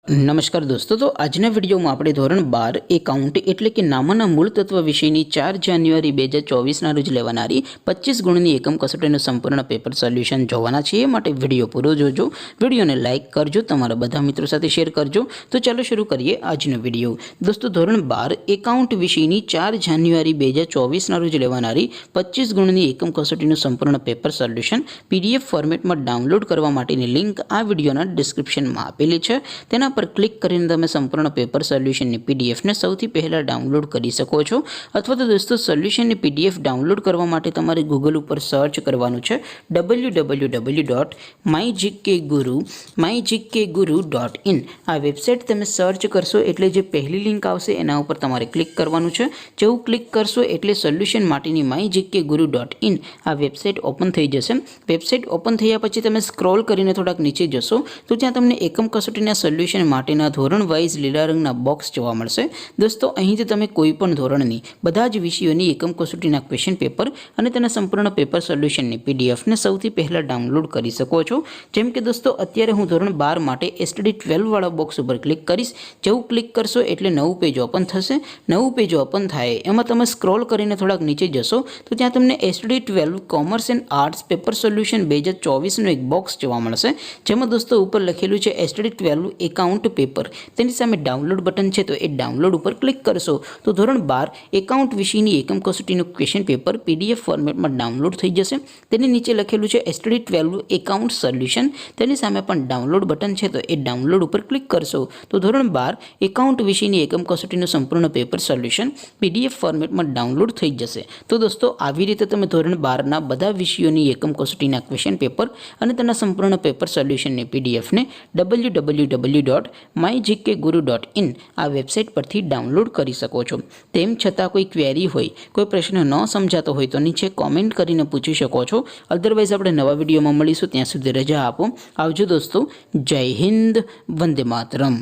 नमस्कार दोस्तों। तो आजना विडियो में આપણે ધોરણ 12 એકાઉન્ટ એટલે કે નામના મૂળ તત્વ વિષયની 4 જાન્યુઆરી 2024 રોજ લેવાનારી 25 ગુણની એકમ કસોટીનું સંપૂર્ણ પેપર સોલ્યુશન જોવાના છે। એ માટે વિડિયો પૂરો જોજો, વિડિયોને લાઈક કરજો, તમારા બધા મિત્રો સાથે શેર કરજો। તો ચાલો શરૂ કરીએ આજનો વિડિયો। દોસ્તો ધોરણ 12 એકાઉન્ટ વિષયની 4 જાન્યુઆરી 2024 રોજ લેવાનારી 25 ગુણની એકમ કસોટીનું સંપૂર્ણ પેપર સોલ્યુશન પીડીએફ ફોર્મેટમાં ડાઉનલોડ કરવા માટેની લિંક આ વિડિયોના ડિસ્ક્રિપ્શનમાં આપેલી છે। તેના पर क्लिक करीने तमे संपूर्ण पेपर सोल्यूशन ની पीडीएफ ने સૌથી પહેલા ડાઉનલોડ કરી શકો છો। અથવા તો દોસ્તો સોલ્યુશન ની पीडीएफ ડાઉનલોડ કરવા માટે તમારે ગૂગલ ઉપર સર્ચ કરવાનું છે www.mygkguru.in। આ વેબસાઈટ તમે સર્ચ કરશો એટલે જે પહેલી લિંક આવશે એના ઉપર તમારે ક્લિક કરવાનું છે। જેવું ક્લિક કરશો એટલે સોલ્યુશન માટેની mygkguru.in આ વેબસાઈટ ઓપન થઈ જશે। વેબસાઈટ ઓપન થયા પછી તમે સ્ક્રોલ કરીને થોડાક નીચે જશો તો ત્યાં તમને એકમ કસોટીના સોલ્યુશન માટેના ધોરણ વાઇઝ લીલા રંગના બોક્સ જોવા મળશે। દોસ્તો અહીંથી તમે કોઈપણ ધોરણની બધા જ વિષયોની એકમ કસોટીના ક્વેશ્ચન પેપર અને તેના સંપૂર્ણ પેપર સોલ્યુશનની પીડીએફ ને સૌથી પહેલા ડાઉનલોડ કરી શકો છો। જેમ કે દોસ્તો અત્યારે હું ધોરણ 12 માટે એસટીડી 12 વાળા બોક્સ ઉપર ક્લિક કરીશ। જેવું ક્લિક કરશો એટલે નવું પેજ ઓપન થશે। નવું પેજ ઓપન થાય એમાં તમે સ્ક્રોલ કરીને થોડાક નીચે જશો તો ત્યાં તમને STD 12 commerce and arts paper solution 2024 નું એક બોક્સ જોવા મળશે। જેમાં દોસ્તો ઉપર લખેલું છે એસટીડી 12 એકાઉન્ટ पेपर तेनी सामे डाउनलॉड बटन है तो ये डाउनलॉड पर क्लिक करशो तो धोरण 12 एकाउंट विषयनी एकम कसोटीનું क्वेश्चन पेपर पीडीएफ फॉर्मेट में डाउनलॉड थई जशे। तेनी नीचे लखेलुं छे एसटीडी 12 एकाउंट सोल्यूशन तेनी सामे पण डाउनलॉड बटन है तो ये डाउनलॉड पर क्लिक करशो तो धोरण 12 एकाउंट विषयनी एकम कसोटीનું संपूर्ण पेपर सोल्यूशन पीडीएफ फॉर्मेट में डाउनलॉड थई जशे। तो दोस्तों આવી રીતે તમે ધોરણ 12 ના બધા વિષયોની એકમ કસોટીના ક્વેશ્ચન પેપર અને તેના સંપૂર્ણ પેપર સોલ્યુશનની પીડીએફ ને www.mygkguru.in આ વેબસાઇટ પરથી ડાઉનલોડ કરી શકો છો। તેમ છતાં કોઈ ક્વેરી હોય, કોઈ પ્રશ્ન ન સમજાતો હોય તો નીચે કોમેન્ટ કરીને પૂછી શકો છો। અધરવાઇઝ આપણે નવા વિડીયોમાં મળીશું, ત્યાં સુધી રજા આપો। આવજો દોસ્તો। જય હિન્દ, વંદે માતરમ।